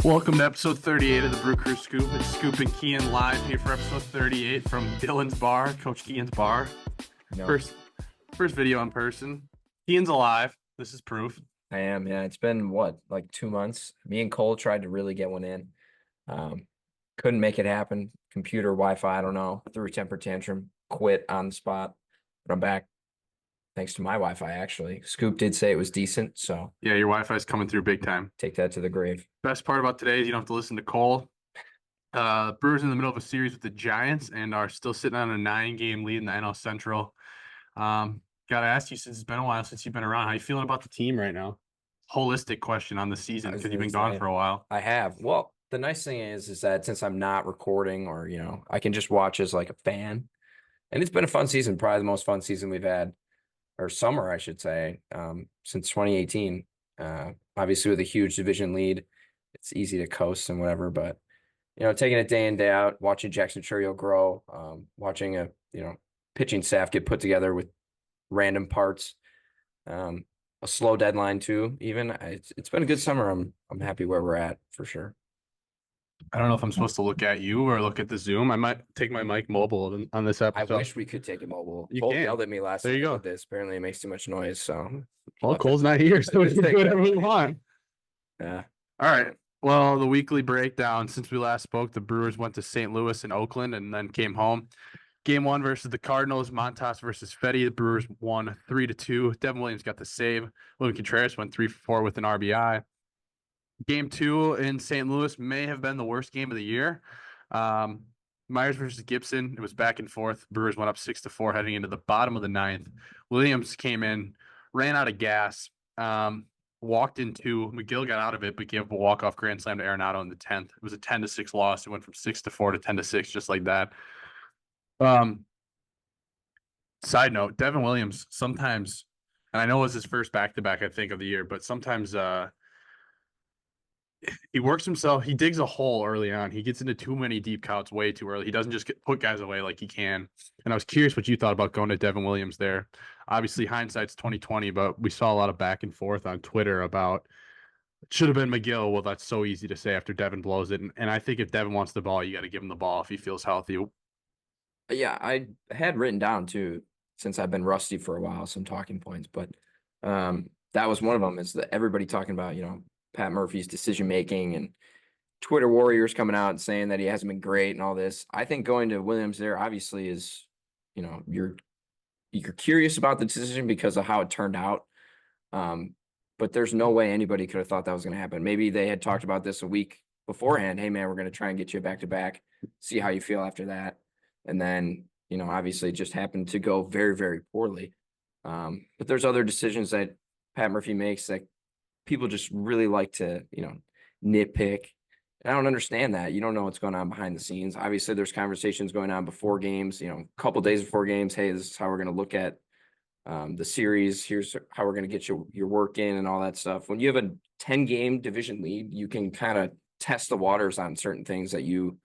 Welcome to episode 38 of the Brew Crew Scoop. It's Scoop and Kean live here for episode 38 from Dylan's bar, Coach Kean's bar. No. First video in person. Kean's alive. This is proof. I am, yeah. It's been like 2 months. Me and Cole tried to really get one in. Couldn't make it happen. Computer, Wi-Fi, I don't know. Threw a temper tantrum, quit on the spot. But I'm back. Thanks to my Wi-Fi, actually. Scoop did say it was decent, so Yeah, your Wi-Fi is coming through big time. take that to the grave. Best part about today is you don't have to listen to Cole. Brewers in the middle of a series with the Giants and are still sitting on a 9-game lead in the NL Central. Got to ask you, since it's been a while since you've been around, how you feeling about the team right now? Holistic question on the season because you've been gone for a while. I have. Well, the nice thing is that since I'm not recording or, I can just watch as like a fan. And it's been a fun season, probably the most fun season we've had, or summer, I should say, since 2018. Obviously, with a huge division lead, it's easy to coast and whatever. But, taking it day in, day out, watching Jackson Chourio grow, watching a, pitching staff get put together with random parts, a slow deadline too. Even it's been a good summer. I'm happy where we're at for sure. I don't know if I'm supposed to look at you or look at the Zoom. I might take my mic mobile on this episode. I wish we could take a mobile. You Cole can. yelled at me last There you time go. about this. Apparently, it makes too much noise. So, Well, Cole's not here, so we can do whatever we want. Yeah. All right. Well, the weekly breakdown. Since we last spoke, the Brewers went to St. Louis and Oakland and then came home. Game 1 versus the Cardinals, Montas versus Fetty. The Brewers won 3-2. Devin Williams got the save. William Contreras went 3-for-4 with an RBI. Game 2 in St. Louis may have been the worst game of the year. Myers versus Gibson. It was back and forth. Brewers went up 6-4 heading into the bottom of the 9th. Williams came in, ran out of gas, walked into McGill, got out of it, but gave up a walk-off grand slam to Arenado in the 10th. It was a 10-6 loss. It went from 6-4 to 10-6, just like that. Side note, Devin Williams sometimes, and I know it was his first back-to-back, I think, of the year, but sometimes he works himself. He digs a hole early on. He gets into too many deep counts way too early. He doesn't just put guys away like he can. And I was curious what you thought about going to Devin Williams there. Obviously, hindsight's 2020, but we saw a lot of back and forth on Twitter about it should have been McGill. Well, that's so easy to say after Devin blows it. And I think if Devin wants the ball, you got to give him the ball if he feels healthy. Yeah, I had written down too, since I've been rusty for a while, some talking points, but that was one of them, is that everybody talking about, Pat Murphy's decision making and Twitter warriors coming out and saying that he hasn't been great and all this. I think going to Williams there obviously is, you're curious about the decision because of how it turned out. But there's no way anybody could have thought that was going to happen. Maybe they had talked about this a week beforehand. Hey man, we're going to try and get you back to back, see how you feel after that. And then, obviously it just happened to go very, very poorly. But there's other decisions that Pat Murphy makes that people just really like to, nitpick. And I don't understand that. You don't know what's going on behind the scenes. Obviously, there's conversations going on before games, a couple days before games. Hey, this is how we're going to look at the series. Here's how we're going to get your work in and all that stuff. When you have a 10-game division lead, you can kind of test the waters on certain things that you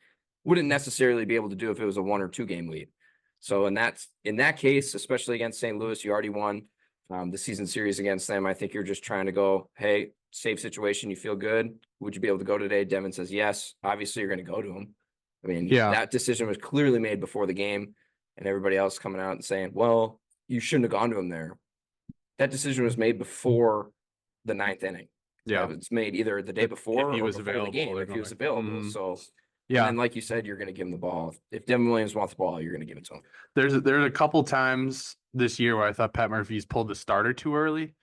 wouldn't necessarily be able to do if it was a 1 or 2-game lead. So in that case, especially against St. Louis, you already won the season series against them. I think you're just trying to go, hey, safe situation. You feel good. Would you be able to go today? Devin says yes. Obviously, you're going to go to him. I mean, That decision was clearly made before the game, and everybody else coming out and saying, well, you shouldn't have gone to him there. That decision was made before the 9th inning. Yeah, it was made either the day before if he or was before available, the game, if he was available. Mm-hmm. So yeah, and like you said, you're going to give him the ball. If Devin Williams wants the ball, you're going to give it to him. There's a couple times this year where I thought Pat Murphy's pulled the starter too early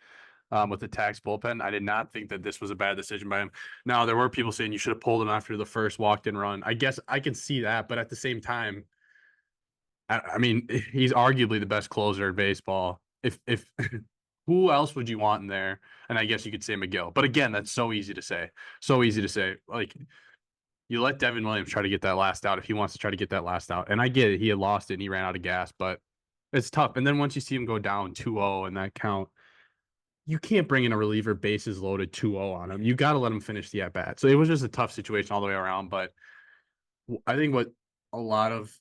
with the tax bullpen. I did not think that this was a bad decision by him. Now, there were people saying you should have pulled him after the first walked-in run. I guess I can see that, but at the same time, I mean, he's arguably the best closer in baseball. If who else would you want in there? And I guess you could say McGill. But again, that's so easy to say. So easy to say. Like, you let Devin Williams try to get that last out if he wants to try to get that last out. And I get it. He had lost it and he ran out of gas, but it's tough. And then once you see him go down 2-0 in that count, you can't bring in a reliever bases loaded 2-0 on him. You got to let him finish the at-bat. So it was just a tough situation all the way around. But I think what a lot of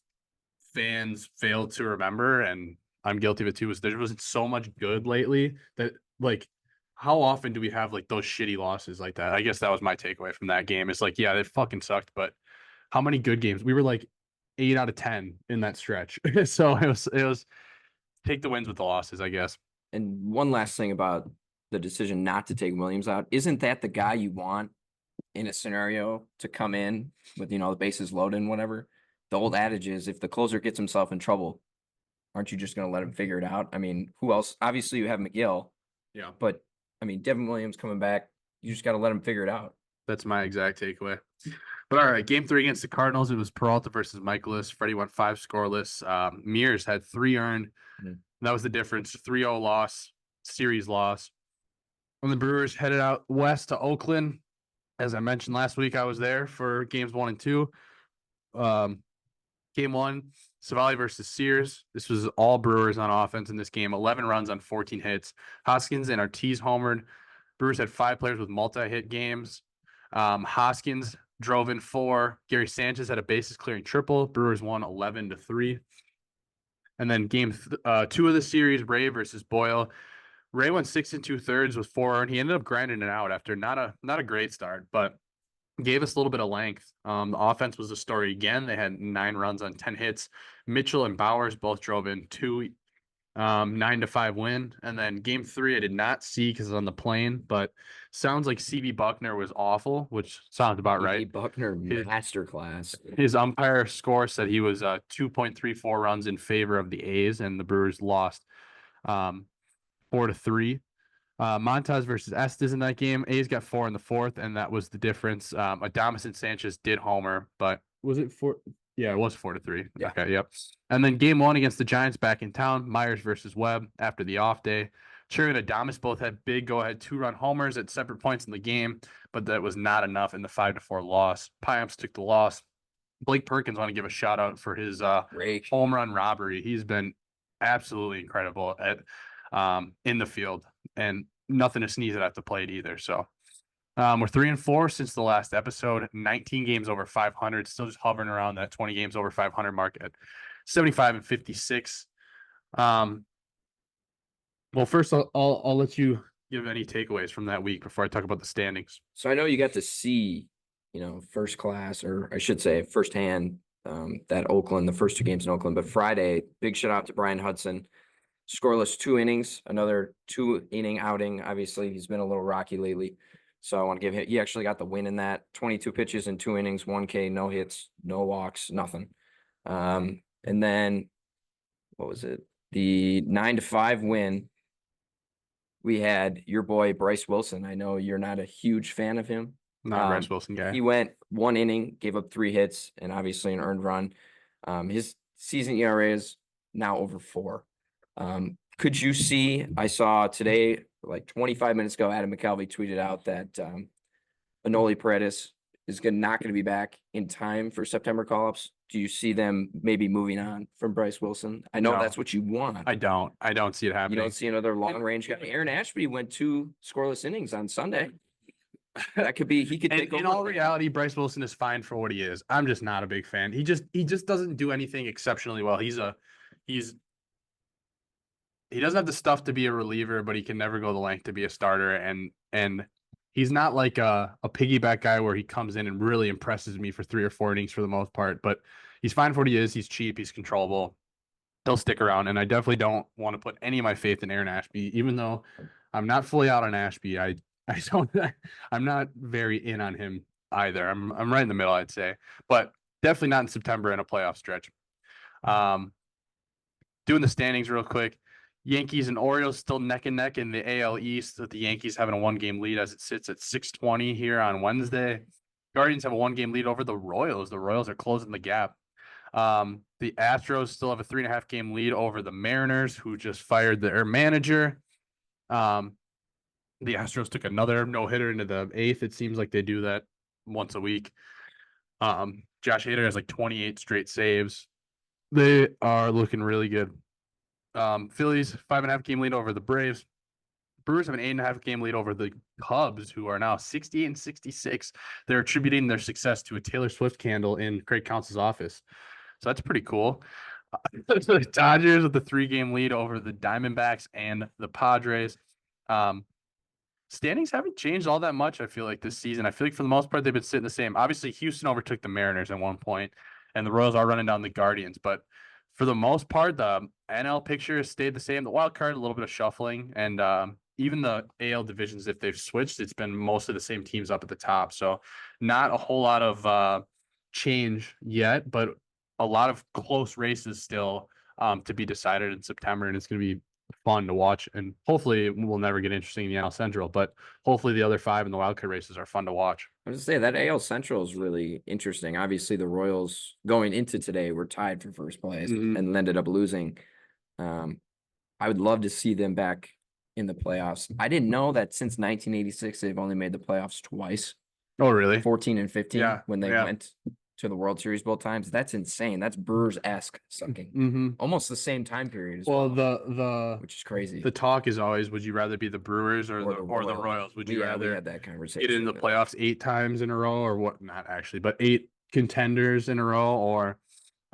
fans failed to remember, and I'm guilty of it too, is there wasn't so much good lately that, like, how often do we have like those shitty losses like that? I guess that was my takeaway from that game. It's like, yeah, they fucking sucked, but how many good games? We were like 8 out of 10 in that stretch. So it was take the wins with the losses, I guess. And one last thing about the decision not to take Williams out, isn't that the guy you want in a scenario to come in with, the bases loaded and whatever? The old adage is if the closer gets himself in trouble, aren't you just going to let him figure it out? I mean, who else? Obviously, you have McGill, Yeah. but I mean, Devin Williams coming back, you just got to let him figure it out. That's my exact takeaway. But all right, game 3 against the Cardinals, it was Peralta versus Michaelis. Freddie went 5 scoreless. Mears had 3 earned. That was the difference. 3-0 loss, series loss. And the Brewers headed out west to Oakland. As I mentioned last week, I was there for games 1 and 2. Game 1, Savali versus Sears. This was all Brewers on offense in this game. 11 runs on 14 hits. Hoskins and Ortiz homered. Brewers had 5 players with multi-hit games. Hoskins drove in 4. Gary Sanchez had a bases clearing triple. Brewers won 11-3. And then game 2 of the series, Ray versus Boyle. Ray went 6 2/3 with 4 earned. He ended up grinding it out after not a great start, but gave us a little bit of length. The offense was the story again. They had 9 runs on 10 hits. Mitchell and Bowers both drove in 2, 9-5 win. And then game 3, I did not see because it's on the plane, but sounds like CB Buckner was awful, which sounds about right. Buckner masterclass. His umpire score said he was 2.34 runs in favor of the A's, and the Brewers lost 4-3. Montaz versus Estes in that game. A's got 4 in the 4th, and that was the difference. Adames and Sanchez did homer, but was it 4? Yeah, it was 4-3. Yeah. Okay, yep. And then game 1 against the Giants back in town. Myers versus Webb after the off day. Chourio and Adames both had big go-ahead 2-run homers at separate points in the game, but that was not enough in the 5-4 loss. Piamps took the loss. Blake Perkins, want to give a shout out for his home run robbery. He's been absolutely incredible at in the field, and nothing to sneeze at the plate either. So we're 3-4 since the last episode. 19 games over 500, still just hovering around that 20 games over 500 mark at 75-56. Well, first I'll let you give any takeaways from that week before I talk about the standings. So I know you got to see, first class, or I should say firsthand, that Oakland, the first 2 games in Oakland, but Friday, big shout out to Brian Hudson. Scoreless 2 innings, another 2-inning outing. Obviously, he's been a little rocky lately. So I want to give him, he actually got the win in that. 22 pitches in 2 innings, 1 K, no hits, no walks, nothing. And then, what was it? The 9-5 win. We had your boy, Bryce Wilson. I know you're not a huge fan of him. Not a Bryce Wilson guy. He went 1 inning, gave up 3 hits, and obviously an earned run. His season ERA is now over 4. Could you see, I saw today, like 25 minutes ago, Adam McCalvey tweeted out that Anoli Paredes is not going to be back in time for September call-ups. Do you see them maybe moving on from Bryce Wilson? I know that's what you want. I don't see it happening. You don't see another long-range guy. Aaron Ashby went 2 scoreless innings on Sunday. That could be, he could take over. In all reality, Bryce Wilson is fine for what he is. I'm just not a big fan. He just doesn't do anything exceptionally well. He doesn't have the stuff to be a reliever, but he can never go the length to be a starter. And he's not like a piggyback guy where he comes in and really impresses me for 3 or 4 innings for the most part. But he's fine for what he is. He's cheap. He's controllable. He'll stick around. And I definitely don't want to put any of my faith in Aaron Ashby, even though I'm not fully out on Ashby. I'm not very in on him either. I'm right in the middle, I'd say, but definitely not in September in a playoff stretch. Doing the standings real quick. Yankees and Orioles still neck and neck in the AL East, with the Yankees having a 1-game lead as it sits at 6:20 here on Wednesday. Guardians have a 1-game lead over the Royals. The Royals are closing the gap. The Astros still have a 3.5-game lead over the Mariners, who just fired their manager. The Astros took another no-hitter into the 8th. It seems like they do that once a week. Josh Hader has like 28 straight saves. They are looking really good. Phillies 5.5-game lead over the Braves. Brewers have an 8.5-game lead over the Cubs, who are now 68-66. They're attributing their success to a Taylor Swift candle in Craig Counsell's office. So that's pretty cool. The Dodgers with the 3-game lead over the Diamondbacks and the Padres. standings haven't changed all that much. I feel like this season. I feel like for the most part they've been sitting the same. Obviously, Houston overtook the Mariners at one point, and the Royals are running down the Guardians. But for the most part, the NL picture has stayed the same. The wild card, a little bit of shuffling, and even the AL divisions, if they've switched, it's been mostly the same teams up at the top. So not a whole lot of change yet, but a lot of close races still to be decided in September, and it's going to be fun to watch. And hopefully, it will never get interesting in the NL Central, but hopefully the other 5 in the wildcard races are fun to watch. I was gonna say that AL Central is really interesting. Obviously, the Royals going into today were tied for first place and ended up losing. I would love to see them back in the playoffs. I didn't know that since 1986 they've only made the playoffs twice. Oh, really? 14 and 15 Yeah, when they yeah. went to the World Series both times. That's insane. That's Brewers-esque something. Almost the same time period as well. Which is crazy. The talk is always, would you rather be the Brewers or the Royals? Would you rather we had that conversation. get in the playoffs 8 times in a row, or what? Not actually, but 8 contenders in a row, or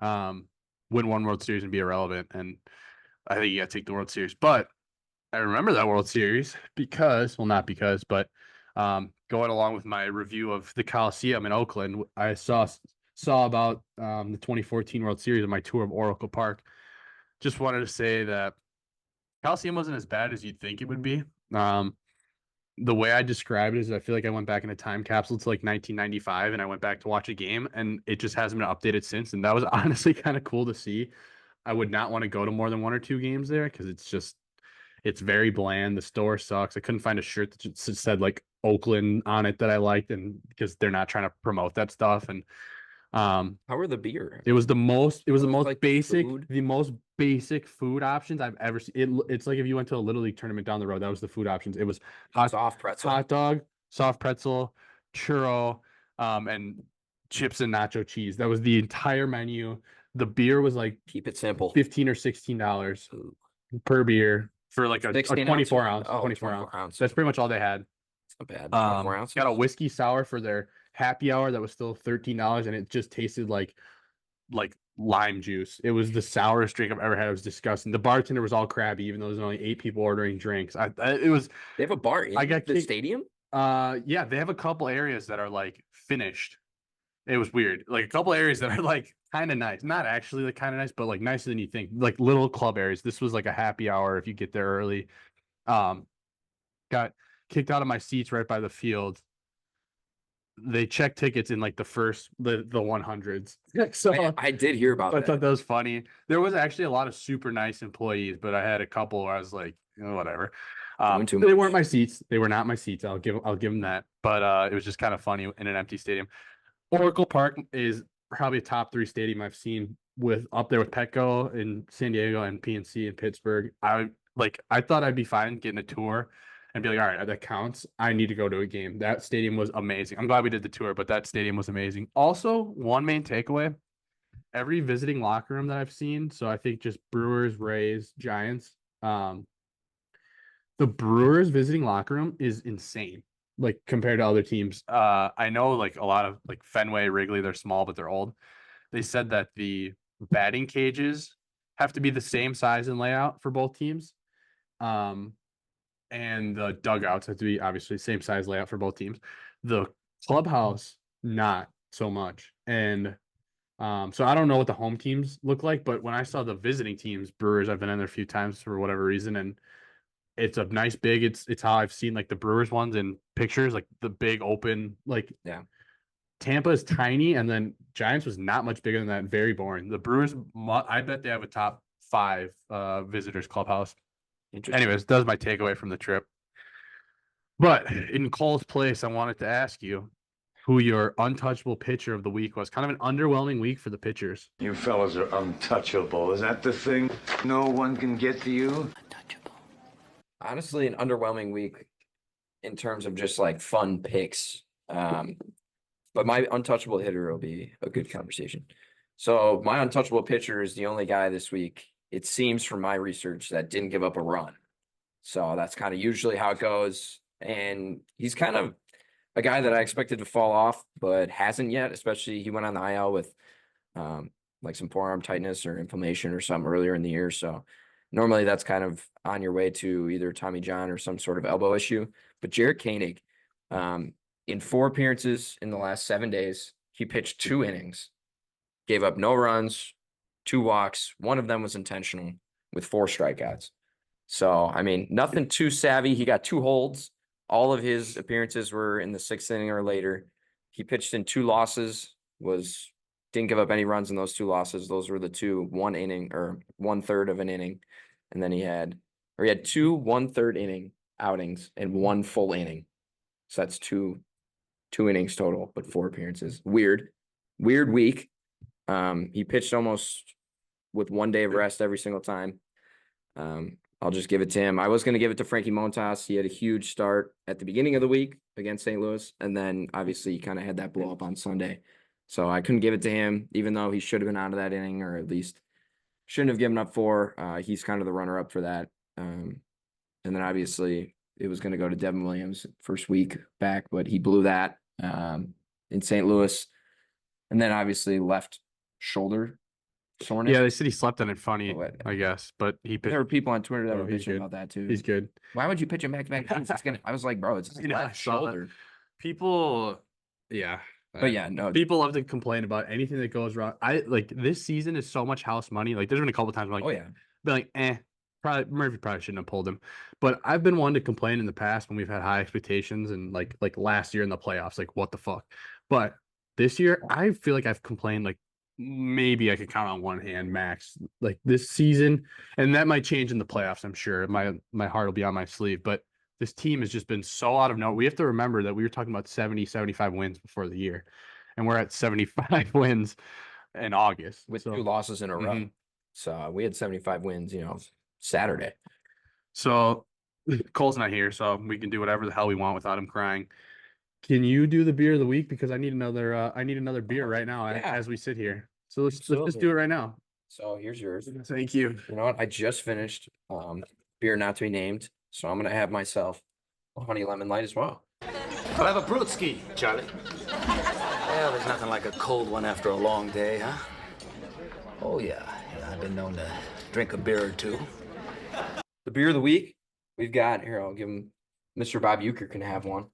win one World Series and be irrelevant. And I think you got to take the World Series. But I remember that World Series because, well, not because, but going along with my review of the Coliseum in Oakland, I saw about the 2014 World Series on my tour of Oracle Park. Just wanted to say that Coliseum wasn't as bad as you'd think it would be. The way I describe it is I feel like I went back in a time capsule to like 1995 and I went back to watch a game, and it just hasn't been updated since. And that was honestly kind of cool to see. I would not want to go to more than 1 or 2 games there because it's very bland. The store sucks. I couldn't find a shirt that just said like Oakland on it that I liked, and because they're not trying to promote that stuff. And how were the beer? It was the most like basic, food? the most basic food options I've ever seen. It's like if you went to a Little League tournament down the road, that was the food options. It was soft pretzel, hot dog, soft pretzel, churro, and chips and nacho cheese. That was the entire menu. The beer was like, keep it simple, $15 or $16 per beer for like a 24 ounce. 24 ounce. That's pretty much all they had. It's not bad. 24 ounces. Got a whiskey sour for their happy hour that was still $13, and it just tasted like lime juice. It was the sourest drink I've ever had. It was disgusting. The bartender was all crabby, even though there's only 8 people ordering drinks. It was. They have a bar in the stadium. Yeah, they have a couple areas that are like finished. It was weird. Like a couple areas that are like kind of nice, not actually like kind of nice, but like nicer than you think. Like little club areas. This was like a happy hour if you get there early. Got kicked out of my seats right by the field. They check tickets in like the 100s. So I did hear about that. I thought that was funny. There was actually a lot of super nice employees, but I had a couple where I was like, whatever. They weren't my seats. They were not my seats. I'll give them that. But it was just kind of funny in an empty stadium. Oracle Park is probably a top 3 stadium I've seen, with up there with Petco in San Diego and PNC in Pittsburgh. I thought I'd be fine getting a tour and be like, all right, that counts. I need to go to a game. That stadium was amazing. I'm glad we did the tour, but that stadium was amazing. Also, one main takeaway, every visiting locker room that I've seen, so I think just Brewers, Rays, Giants, the Brewers visiting locker room is insane, like compared to other teams. I know like a lot of like Fenway, Wrigley, they're small, but they're old. They said that the batting cages have to be the same size and layout for both teams. And the dugouts have to be obviously same size layout for both teams. The clubhouse, not so much. And so I don't know what the home teams look like, but when I saw the visiting teams, Brewers, I've been in there a few times for whatever reason, and it's a nice big. It's how I've seen like the Brewers ones in pictures, like the big open. Like Tampa is tiny, and then Giants was not much bigger than that. Very boring. The Brewers, I bet they have a top 5 visitors clubhouse. Anyways, that was my takeaway from the trip. But in Cole's place, I wanted to ask you who your untouchable pitcher of the week was. Kind of an underwhelming week for the pitchers. You fellas are untouchable. Is that the thing? No one can get to you? Untouchable. Honestly, an underwhelming week in terms of just like fun picks. But my untouchable hitter will be a good conversation. So my untouchable pitcher is the only guy this week, it seems from my research, that didn't give up a run. So that's kind of usually how it goes. And he's kind of a guy that I expected to fall off, but hasn't yet, especially he went on the IL with like some forearm tightness or inflammation or something earlier in the year. So Normally that's kind of on your way to either Tommy John or some sort of elbow issue. But Jarred Koenig, in 4 appearances in the last 7 days, he pitched 2 innings, gave up no runs, 2 walks. One of them was intentional with 4 strikeouts. So, I mean, nothing too savvy. He got 2 holds. All of his appearances were in the 6th inning or later. He pitched in 2 losses, didn't give up any runs in those 2 losses. Those were the 2 1 inning or 1/3 of an inning. And then he had 2 1/3 inning outings and 1 full inning. So that's two innings total, but 4 appearances. Weird week. He pitched almost with 1 day of rest every single time. I'll just give it to him. I was going to give it to Frankie Montas. He had a huge start at the beginning of the week against St. Louis, and then obviously he kind of had that blow up on Sunday. So I couldn't give it to him, even though he should have been out of that inning, or at least shouldn't have given up 4. He's kind of the runner-up for that. And then obviously it was going to go to Devin Williams first week back, but he blew that in St. Louis. And then obviously left shoulder soreness. Yeah, they said he slept on it funny, I guess, but he pitched. There were people on Twitter that were he's bitching good. about that too. He's good. Why would you pitch him back-to-back games? I was like, bro, it's his I left saw that. shoulder. People, yeah. But yeah, no. People love to complain about anything that goes wrong. This season is so much house money. Like, there's been a couple times where, like, Oh yeah. be like, Murphy probably shouldn't have pulled him. But I've been one to complain in the past when we've had high expectations, and like last year in the playoffs, like, what the fuck. But this year, I feel like I've complained like maybe I could count on one hand max, like this season, and that might change in the playoffs. I'm sure my heart will be on my sleeve, but this team has just been so out of nowhere. We have to remember that we were talking about 70, 75 wins before the year, and we're at 75 wins in August With 2 losses in a row. So we had 75 wins, Saturday. So Cole's not here, so we can do whatever the hell we want without him crying. Can you do the beer of the week? Because I need another beer right now as we sit here. So let's just do it right now. So here's yours. Thank you. You know what? I just finished beer not to be named, so I'm gonna have myself a honey lemon light as well. I'll have a brewski, Charlie. Well, there's nothing like a cold one after a long day, huh? Oh yeah, I've been known to drink a beer or 2. The beer of the week we've got here. I'll give him. Mr. Bob Euchre can have one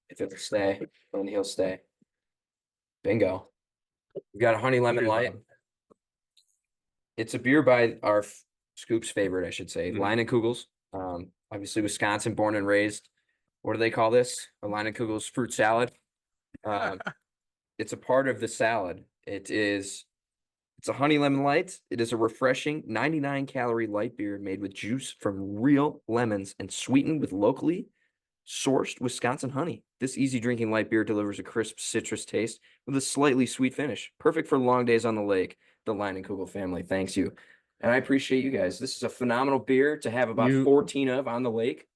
if it'll stay, then he'll stay. Bingo. We've got a honey lemon light. It's a beer by our Scoop's favorite, I should say, Leinenkugels. Obviously Wisconsin born and raised. What do they call this? A Leinenkugels fruit salad. It's a part of the salad. It's a honey lemon light. It is a refreshing 99-calorie light beer made with juice from real lemons and sweetened with locally sourced Wisconsin honey. This easy drinking light beer delivers a crisp citrus taste with a slightly sweet finish. Perfect for long days on the lake. The Leinenkugel family thanks you. And I appreciate you guys. This is a phenomenal beer to have about 14 of on the lake.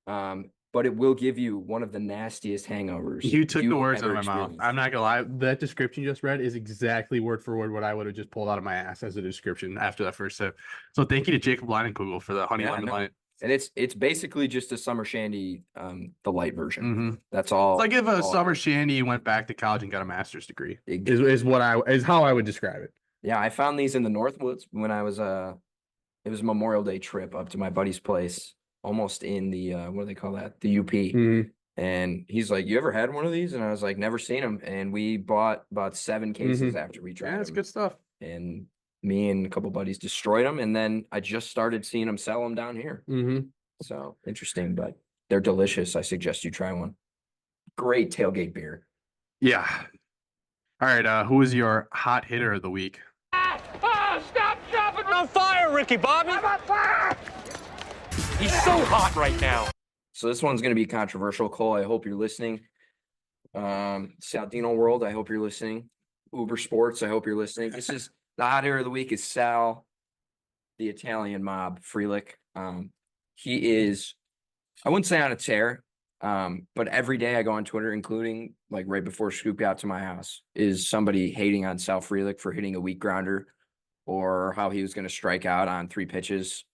But it will give you one of the nastiest hangovers. You took the words out of my mouth. I'm not gonna lie. That description you just read is exactly word for word what I would have just pulled out of my ass as a description after that first sip. So thank you to Jacob Leinenkugel for the honey lemon light. And it's basically just a summer shandy, the light version. That's all. It's like if a summer shandy went back to college and got a master's degree. Is how I would describe it. Yeah, I found these in the Northwoods when I was it was a Memorial Day trip up to my buddy's place, almost in the what do they call that? The UP. And he's like, "You ever had one of these?" And I was like, "Never seen them." And we bought about 7 cases after we tried them. Yeah, that's good stuff. And me and a couple buddies destroyed them, and then I just started seeing them sell them down here. So interesting, but they're delicious. I suggest you try one. Great tailgate beer. Yeah. All right. Who is your hot hitter of the week? Stop dropping on fire, Ricky Bobby. I'm on fire. He's so hot right now. So this one's going to be controversial, Cole. I hope you're listening. Saldino World, I hope you're listening. Uber Sports, I hope you're listening. This is the hot hitter of the week is Sal, the Italian mob, Frelick. He is, I wouldn't say on a tear, but every day I go on Twitter, including like right before Scoop got to my house, is somebody hating on Sal Frelick for hitting a weak grounder or how he was going to strike out on 3 pitches,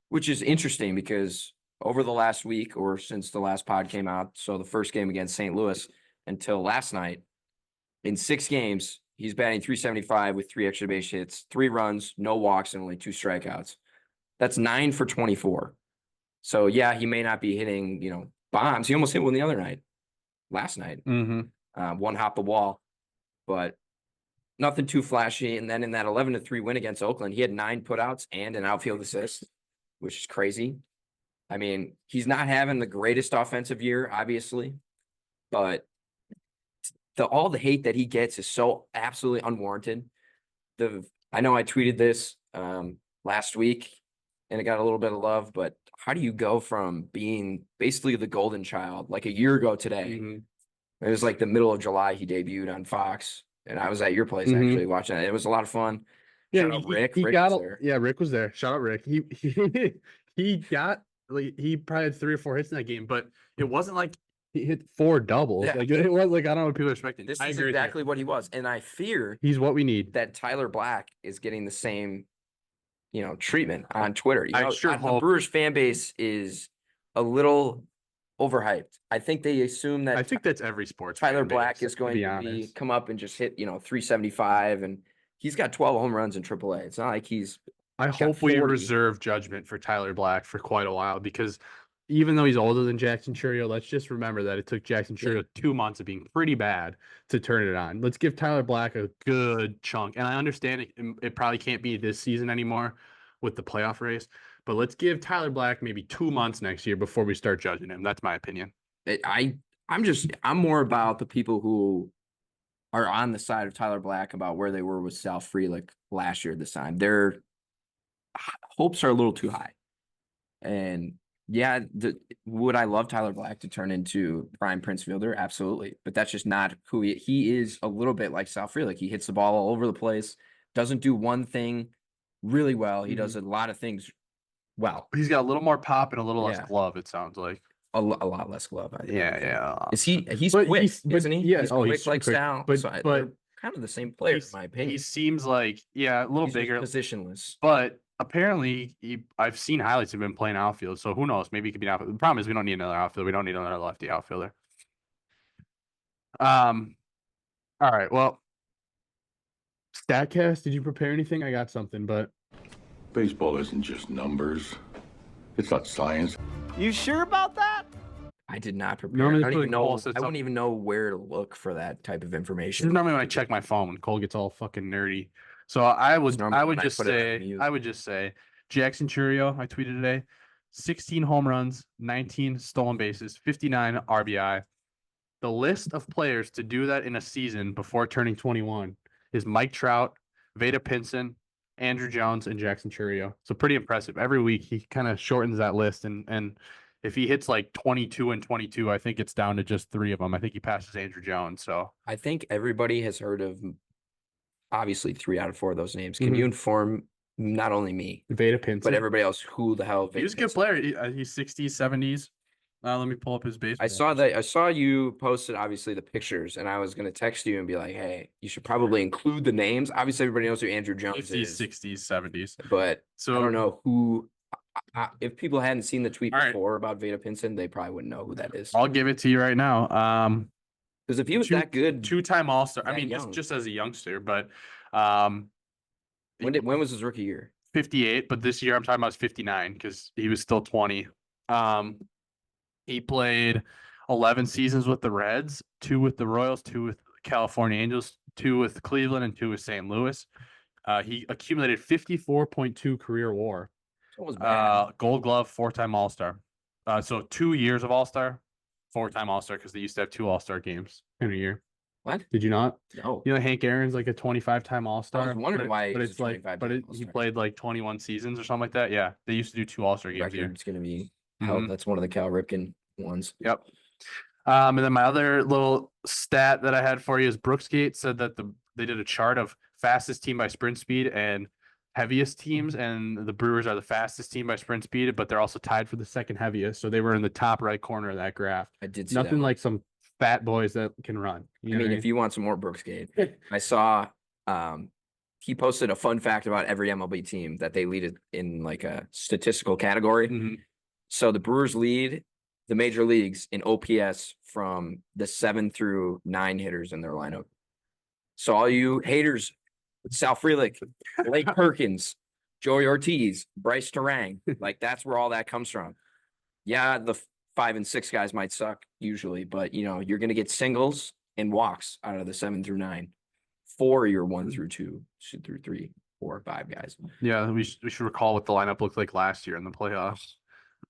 which is interesting because over the last week or since the last pod came out, so the first game against St. Louis until last night, in 6 games, he's batting .375 with 3 extra base hits, 3 runs, no walks, and only 2 strikeouts. That's 9 for 24. So yeah, he may not be hitting, bombs. He almost hit one the other night, last night. One hop the wall, but nothing too flashy. And then in that 11-3 win against Oakland, he had 9 putouts and an outfield assist, which is crazy. I mean, he's not having the greatest offensive year, obviously, but all the hate that he gets is so absolutely unwarranted. I know I tweeted this last week and it got a little bit of love, but how do you go from being basically the golden child like a year ago today? It was like the middle of July he debuted on Fox, and I was at your place actually watching it. It was a lot of fun. Yeah, Shout out Rick. he Rick got was there. yeah, Rick was there. Shout out Rick. He got like he probably had 3 or 4 hits in that game, but it wasn't like he hit 4 doubles. Yeah. Like it was like I don't know what people are expecting. This I is agree with you. exactly what he was, and I fear He's what we need. that Tyler Black is getting the same, treatment on Twitter. I sure the hope. Brewers fan base is a little overhyped. I think they assume that I think that's every sports. Tyler fan base, Black is going be to honest. come up and just hit, 375, and he's got 12 home runs in AAA. It's not like he's I got hope we 40. reserve judgment for Tyler Black for quite a while because even though he's older than Jackson Chourio, let's just remember that it took Jackson Chourio 2 months of being pretty bad to turn it on. Let's give Tyler Black a good chunk. And I understand it probably can't be this season anymore with the playoff race, but let's give Tyler Black maybe 2 months next year before we start judging him. That's my opinion. I'm more about the people who are on the side of Tyler Black about where they were with Sal Frelick last year at this time. Their hopes are a little too high. And yeah, would I love Tyler Black to turn into prime Prince Fielder? Absolutely. But that's just not who he is. A little bit like Sal Frelick. He hits the ball all over the place, doesn't do one thing really well. He does a lot of things well. He's got a little more pop and a little less glove, it sounds like. A lot less glove. I think. Yeah. He's But quick, but isn't he? yeah, He's oh, quick he's like quick, Sal. but- So but they're kind of the same player, in my opinion. He seems like, a little He's just bigger, positionless. but apparently I've seen highlights of him playing outfield, so who knows? Maybe he could be an outfield. The problem is we don't need another outfielder. We don't need another lefty outfielder. All right. Well, Statcast, did you prepare anything? I got something, but Baseball isn't just numbers. It's not science. You sure about that? I did not prepare. Normally I don't put even know. Cole said I wouldn't even know where to look for that type of this is information. normally when I check my phone when Cole gets all fucking nerdy. So I would normally when I just put it on say mute. Jackson Chourio, I tweeted today, 16 home runs, 19 stolen bases, 59 RBI. The list of players to do that in a season before turning 21 is Mike Trout, Veda Pinson, Andrew Jones, and Jackson Chourio. So pretty impressive. Every week he kind of shortens that list, and if he hits like 22 and 22, I think it's down to just 3 of them. I think he passes Andrew Jones. So I think everybody has heard of obviously 3 out of 4 of those names. Can you inform not only me, Veda Pinson, but everybody else who the hell? he's a good player. He's 60s, 70s. Let me pull up his base. I saw you posted obviously the pictures, and I was going to text you and be like, "Hey, you should probably include the names." Obviously, everybody knows who Andrew Jones 50s, is, 60s, 70s. but So I don't know who. If people hadn't seen the tweet All right. before about Veda Pinson, they probably wouldn't know who that is. I'll give it to you right now. Because if he was two- that good, 2-time All-Star. I that mean, young. just as a youngster, but when was his rookie year? 58, but this year I'm talking about his 59 because he was still 20. He played 11 seasons with the Reds, 2 with the Royals, 2 with California Angels, 2 with Cleveland, and 2 with St. Louis. He accumulated 54.2 career WAR. That was bad. Gold Glove, 4-time All-Star. So 2 years of All-Star, 4-time All-Star because they used to have 2 All-Star games in a year. What? Did you not? No. You know, Hank Aaron's like a 25-time All-Star. I was wondering why he but was it's a like, 25-time but he All-Star. played like 21 seasons or something like that. Yeah, they used to do 2 All-Star games a year. Record's going to be held. Mhm. That's one of the Cal Ripken ones. Yep. And then my other little stat that I had for you is Brooksgate said that they did a chart of fastest team by sprint speed and heaviest teams, and the Brewers are the fastest team by sprint speed, but they're also tied for the second heaviest. So they were in the top right corner of that graph. I did see Nothing that. like some fat boys that can run. I mean, if you want some more Brooksgate, I saw he posted a fun fact about every MLB team that they lead it in like a statistical category. Mhm. So the Brewers lead the major leagues in OPS from the 7 through 9 hitters in their lineup. So all you haters, Sal Frelick, Blake Perkins, Joey Ortiz, Bryce Terang. Like that's where all that comes from. Yeah, the 5 and 6 guys might suck usually, but you know, you're gonna get singles and walks out of the 7 through 9. 4 your 1 through 2, 2 through 3, 4 or 5 guys. Yeah, we should recall what the lineup looked like last year in the playoffs.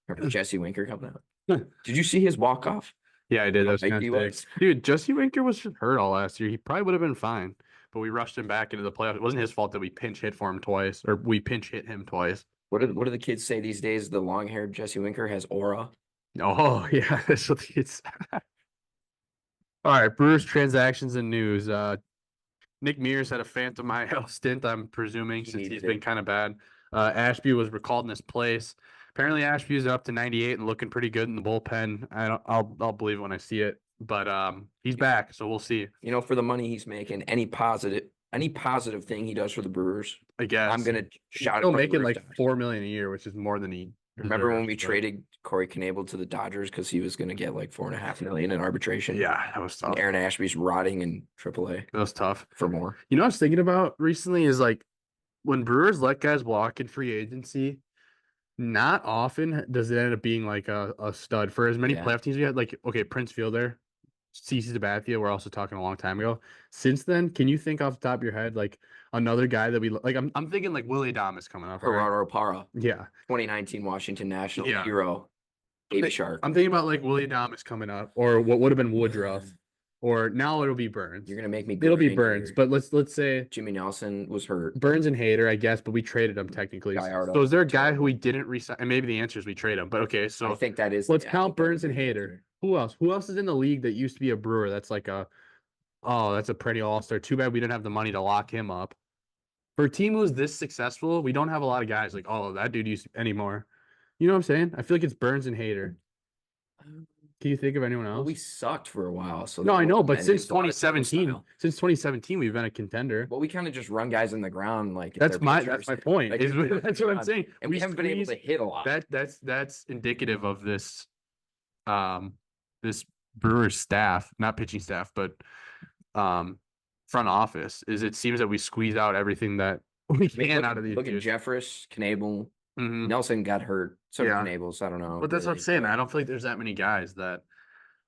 Remember Jesse Winker coming out? Did you see his walk off? Yeah, I did. That was big kind he of was? sick. Dude, Jesse Winker was just hurt all last year. He probably would have been fine, but we rushed him back into the playoffs. It wasn't his fault that we pinch hit for him twice, or we pinch hit him twice. What do the kids say these days? The long haired Jesse Winker has aura. Oh, yeah, that's what the kids. All right, Brewers transactions and news. Nick Mears had a phantom IL stint, I'm presuming, since he's been kind of bad. Ashby was recalled in his place. Apparently, Ashby's up to 98 and looking pretty good in the bullpen. I'll believe it when I see it. But he's back, so we'll see. You know, for the money he's making, any positive thing he does for the Brewers, I guess I'm gonna shout. Still making like $4 million a year, which is more than he. Remember when we deserves, but- traded Corey Knebel to the Dodgers because he was gonna get like $4.5 million in arbitration? Yeah, that was tough. And Aaron Ashby's rotting in AAA That was tough. for more. You know what I was thinking about recently is like when Brewers let guys walk in free agency, not often does it end up being like a stud. For as many Yeah. playoff teams we had, like, okay, Prince Fielder, CC Sabathia, we're also talking a long time ago. Since then, can you think off the top of your head, like another guy that we like? I'm thinking like Willie Adames coming up. Right? Gerardo Parra, Yeah. 2019 Washington National Yeah. hero, Baby Shark. I'm thinking about like Willie Adames coming up, or what would have been Woodruff, or now it'll be Burns. You're gonna make me. It'll be grin Burns, here. but let's say Jimmy Nelson was hurt. Burns and Hader, I guess, but we traded him technically. Gallardo. So is there a guy who we didn't resign? And maybe the answer is we trade him. But okay, I so think that is. let's yeah, I count think that Burns would and be the Hader. answer. Who else? Who else is in the league that used to be a Brewer? That's like that's a perennial all-star. Too bad we didn't have the money to lock him up. For a team who's this successful, we don't have a lot of guys like, oh, that dude used anymore. You know what I'm saying? I feel like it's Burns and Hader. Can you think of anyone else? Well, we sucked for a while. So No, I know, but and since it's a lot of team 2017, style. we've been a contender. Well, we kind of just run guys in the ground like if That's they're my pitchers. point. Like, is- if they're that's what I'm pitchers. saying. And we haven't been able to squeeze- hit a lot. That's indicative of this this Brewers staff, not pitching staff, but front office. Is it seems that we squeeze out everything that we I mean, can look, out of these look at dudes. Jeffress, Knebel, Mhm. Nelson got hurt. So did Yeah. Knebel, so I don't know. But that's what I'm really. saying. I don't feel like there's that many guys that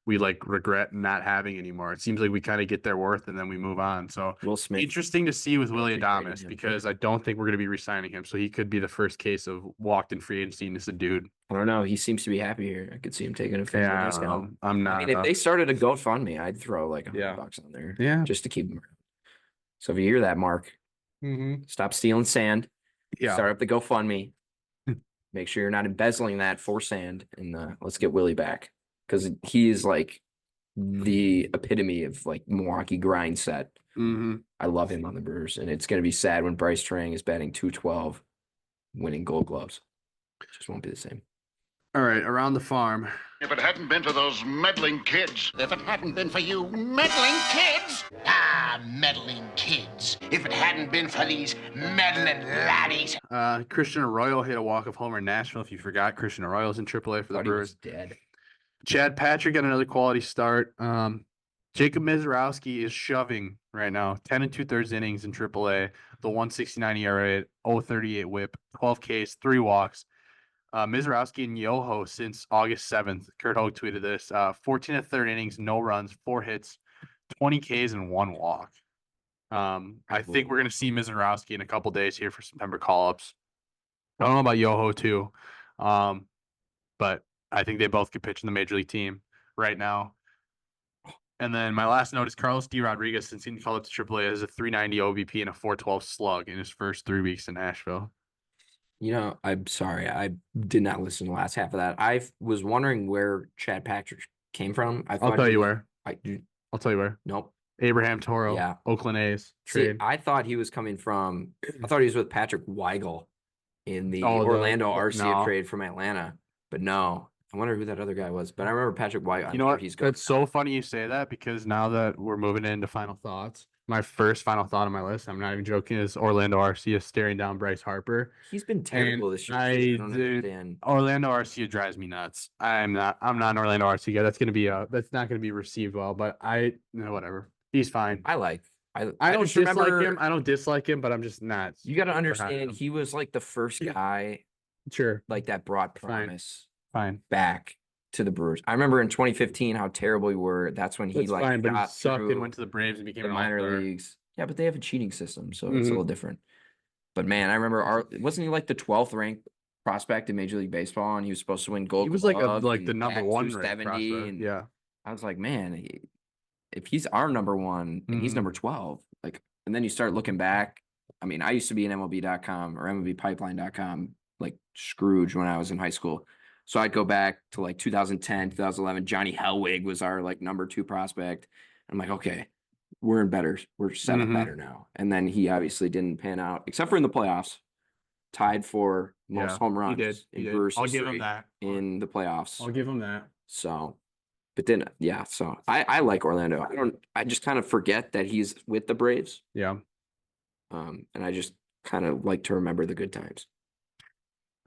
we like regret not having anymore. It seems like we kind of get their worth and then we move on. So Will Smith. interesting to see with Willie Be great Adames again. because I don't think we're going to be re-signing him. So he could be the first case of walked in free agency and it's a dude. I don't know. He seems to be happy here. I could see him taking a family Yeah, I discount. don't know. I'm not. I mean, if they started a GoFundMe, I'd throw like $100 Yeah. on there Yeah. just to keep him around. So if you hear that, Mark, stop stealing sand. Yeah. Start up the GoFundMe. Make sure you're not embezzling that for sand, and let's get Willie back because he is like the epitome of like Milwaukee grind set. Mm-hmm. I love him on the Brewers, and it's going to be sad when Bryce Terang is batting .212, winning Gold Gloves. It just won't be the same. All right, around the farm. If it hadn't been for those meddling kids. If it hadn't been for you meddling kids. Ah, meddling kids. If it hadn't been for these meddling laddies. Christian Arroyo hit a walk-off homer in Nashville. If you forgot, Christian Arroyo's in AAA for the Thought he was Brewers. dead. Chad Patrick got another quality start. Jacob Mizrowski is shoving right now. 10 2/3 innings in AAA. The 1.69 ERA, 0.38 WHIP, 12 Ks, 3 walks. Mizrowski and Yoho since August 7th. Kurt Hogue tweeted this. 14 1/3 innings, no runs, 4 hits, 20 Ks, and 1 walk. I think we're going to see Mizrowski in a couple days here for September call-ups. I don't know about Yoho too, but I think they both could pitch in the major league team right now. And then my last note is Carlos D. Rodriguez, since he called up to AAA, has a 390 OBP and a 412 slug in his first 3 weeks in Nashville. You know, I'm sorry. I did not listen to the last half of that. I was wondering where Chad Patrick came from. I thought I'll tell he you was- where. I'll tell you where. Nope. Abraham Toro, Yeah. Oakland A's See, trade. I thought he was coming from. I thought he was with Patrick Weigel in the Oh, Orlando Arcia no. trade from Atlanta, but no. I wonder who that other guy was. But I remember Patrick Weigel. You know what? That's so funny you say that because now that we're moving into final thoughts, my first final thought on my list, I'm not even joking, is Orlando Arcia staring down Bryce Harper. He's been terrible this year. I don't did- understand. Orlando Arcia drives me nuts. I'm not an Orlando Arcia guy. That's not gonna be received well, but whatever. He's fine. I like I don't just dislike remember, him. I don't dislike him, but I'm just not. you got to super high on understand, him. he was like the first guy Sure. like that brought Fine. promise Fine. back to the Brewers. I remember in 2015 how terrible we were. That's when he That's like fine, but he got sucked through and went to the Braves and became the an minor all-star. leagues. Yeah, but they have a cheating system, so it's a Mhm. little different. But man, I remember wasn't he like the 12th ranked prospect in Major League Baseball, and he was supposed to win Gold He was Glove like the and number bat one ranked 270, prospect. and Yeah. I was like, man, if he's our number one and he's Mhm. number 12, like, and then you start looking back. I mean, I used to be an MLB.com or MLBpipeline.com like Scrooge when I was in high school. So I'd go back to like 2010, 2011. Johnny Hellwig was our like number 2 prospect. I'm like, okay, we're set up Mhm. better now. And then he obviously didn't pan out, except for in the playoffs. Tied for most Yeah, home he runs did. He in did. Brewers I'll give him history that. in the playoffs. I'll give him that. So, but then, yeah, so I like Orlando. I just kind of forget that he's with the Braves. Yeah. And I just kind of like to remember the good times.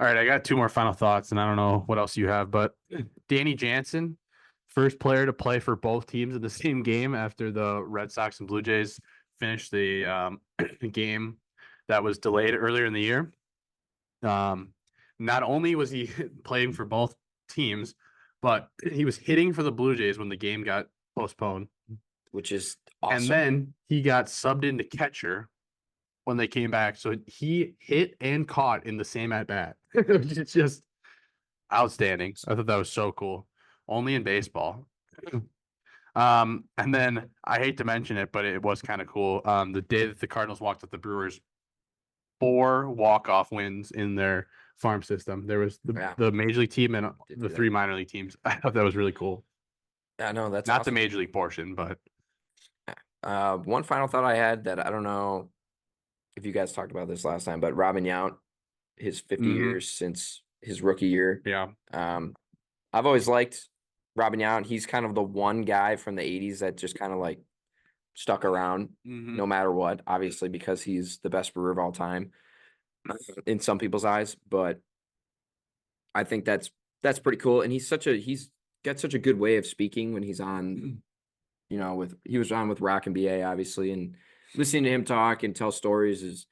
All right, I got 2 more final thoughts, and I don't know what else you have, but Danny Jansen, first player to play for both teams in the same game after the Red Sox and Blue Jays finished the game that was delayed earlier in the year. Not only was he playing for both teams, but he was hitting for the Blue Jays when the game got postponed. Which is awesome. And then he got subbed into catcher when they came back. So he hit and caught in the same at bat. It's just outstanding. I thought that was so cool. Only in baseball. And then I hate to mention it, but it was kind of cool. The day that the Cardinals walked up the Brewers, 4 walk-off wins in their farm system. There was the major league team and the 3 minor league teams. I thought that was really cool. Yeah, no, that's Not awesome. the major league portion, but one final thought I had that I don't know if you guys talked about this last time, but Robin Yount, his 50 years since his rookie year. yeah. I've always liked Robin Yount. He's kind of the one guy from the 80s that just kind of like stuck around no matter what, obviously, because he's the best Brewer of all time in some people's eyes. But I think that's pretty cool. And he's got such a good way of speaking when he's on, he was on with Rock and BA, obviously, and listening to him talk and tell stories is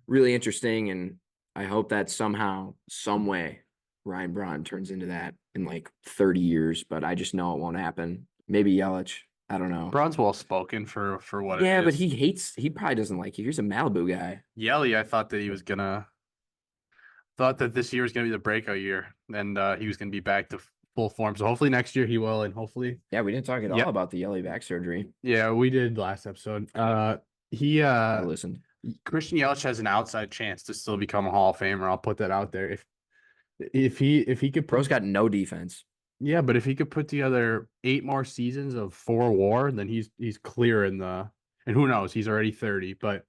really interesting. And I hope that somehow, some way, Ryan Braun turns into that in like 30 years, but I just know it won't happen. Maybe Yelich. I don't know. Braun's well spoken for what it is. Yeah, but he probably doesn't like you. He's a Malibu guy. Yelly, I thought that this year was gonna be the breakout year, and he was gonna be back to full form. So hopefully next year he will, and hopefully. Yeah, we didn't talk at all about the Yelly back surgery. Yeah, we did last episode. I listened. Christian Yelich has an outside chance to still become a Hall of Famer. I'll put that out there. If he could Bro's got no defense. Yeah, but if he could put together 8 more seasons of 4 WAR, then he's clear in the, and who knows, he's already 30. But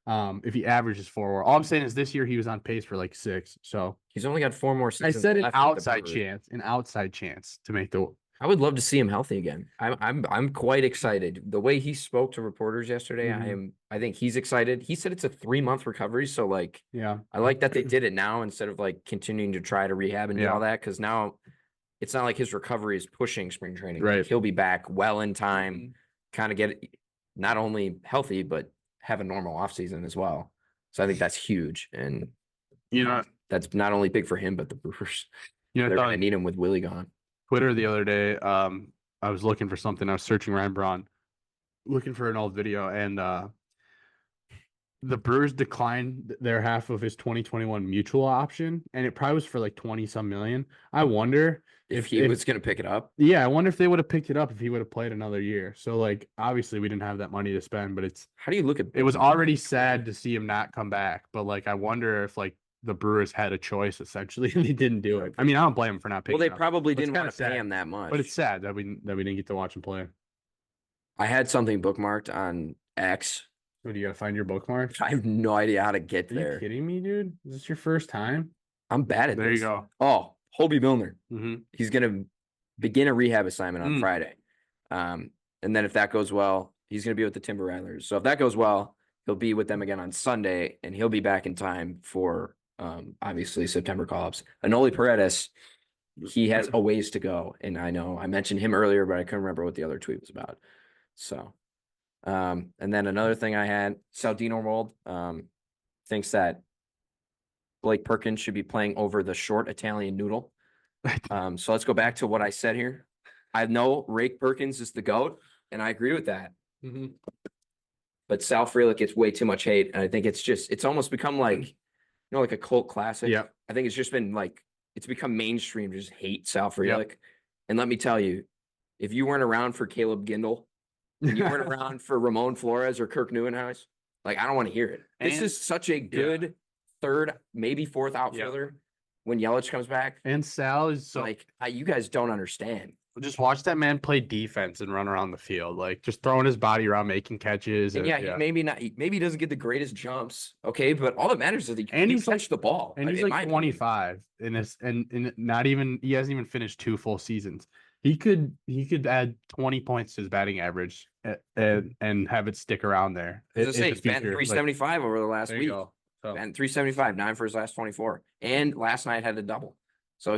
if he averages 4 WAR, all I'm saying is this year he was on pace for like 6. So He's only got 4 more I seasons. said an left with the outside chance to make the. I would love to see him healthy again. I'm quite excited. The way he spoke to reporters yesterday, I think he's excited. He said it's a 3-month recovery. So like, Yeah, I like that they did it now instead of like continuing to try to rehab and do all that. Cause now it's not like his recovery is pushing spring training. Right. Like, he'll be back well in time, kind of get not only healthy, but have a normal offseason as well. So I think that's huge. And that's not only big for him, but the Brewers. They're going to need him with Willie gone. Twitter the other day, I was looking for something. I was searching Ryan Braun, looking for an old video, and the Brewers declined their half of his 2021 mutual option, and it probably was for like 20-some million. I wonder if he was going to pick it up. Yeah, I wonder if they would have picked it up if he would have played another year. So like, obviously we didn't have that money to spend, but how do you look at it was already sad to see him not come back, but like I wonder if like the Brewers had a choice essentially and they didn't do it. I mean, I don't blame him for not picking. Well, they up, probably didn't want to sad. pay him that much. But it's sad that we didn't get to watch him play. I had something bookmarked on X. What, do you gotta find your bookmark? I have no idea how to get Are there. you kidding me, dude? Is this your first time? I'm bad at this. There you go. Oh, Hobie Milner. Mm-hmm. He's gonna begin a rehab assignment on Friday. And then if that goes well, he's gonna be with the Timber Rattlers. So if that goes well, he'll be with them again on Sunday, and he'll be back in time for obviously September call-ups. Anoli Paredes, he has a ways to go. And I know I mentioned him earlier, but I couldn't remember what the other tweet was about. So And then another thing I had, Saldino World thinks that Blake Perkins should be playing over the short Italian noodle. So let's go back to what I said here. I know Rake Perkins is the GOAT, and I agree with that. Mm-hmm. But Sal Frelick gets way too much hate, and I think it's almost become like, like a cult classic. Yeah. I think it's just been like, it's become mainstream to just hate Sal Frelick. Yep. And let me tell you, if you weren't around for Caleb Gindel, and you weren't around for Ramon Flores or Kirk Neuenhuis, like, I don't want to hear it. This is such a good third, maybe fourth outfielder when Yelich comes back. And Sal is so like, you guys don't understand. Just watch that man play defense and run around the field, like just throwing his body around, making catches. And he maybe he doesn't get the greatest jumps, okay, but all that matters is that he catch the ball. And he's like 25 and not even he hasn't even finished 2 full seasons. He could add 20 points to his batting average and have it stick around there. He's batting 375 over the last week. And 375, 9 for his last 24, and last night had a double. So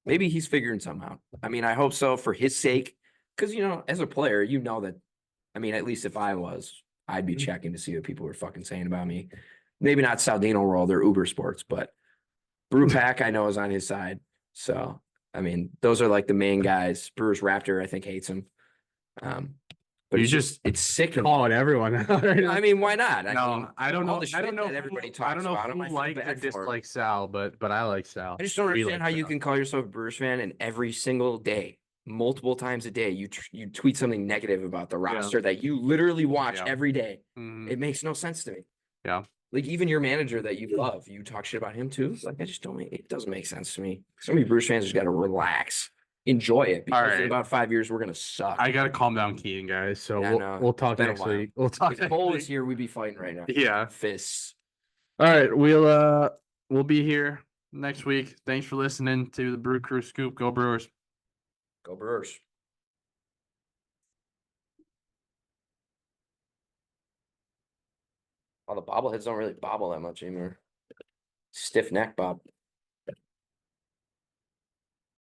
maybe he's figuring something out. I mean, I hope so for his sake, because as a player, that. I mean, at least if I was, I'd be checking to see what people were fucking saying about me. Maybe not Saldino World or Uber Sports, but Brew Pack I know is on his side. So I mean, those are like the main guys. Brewers Raptor, I think, hates him. But it's sick. Calling everyone out right now. I mean, why not? I don't know. I don't know. Everybody talks about him. I like or dislike Sal, but I like Sal. I just don't understand how you can call yourself a Brewers fan and every single day, multiple times a day, you tweet something negative about the roster that you literally watch every day. Mm-hmm. It makes no sense to me. Yeah. Like, even your manager that you love, you talk shit about him too. Like, it doesn't make sense to me. So many Brewers fans just got to relax. Enjoy it, because in about 5 years we're gonna suck. I gotta calm down, Keaton, guys. So we'll talk next week. We'll talk. If Cole was here, we'd be fighting right now. Yeah, fists. All right, we'll be here next week. Thanks for listening to the Brew Crew Scoop. Go Brewers. Go Brewers. All the bobbleheads don't really bobble that much anymore. Stiff neck bob.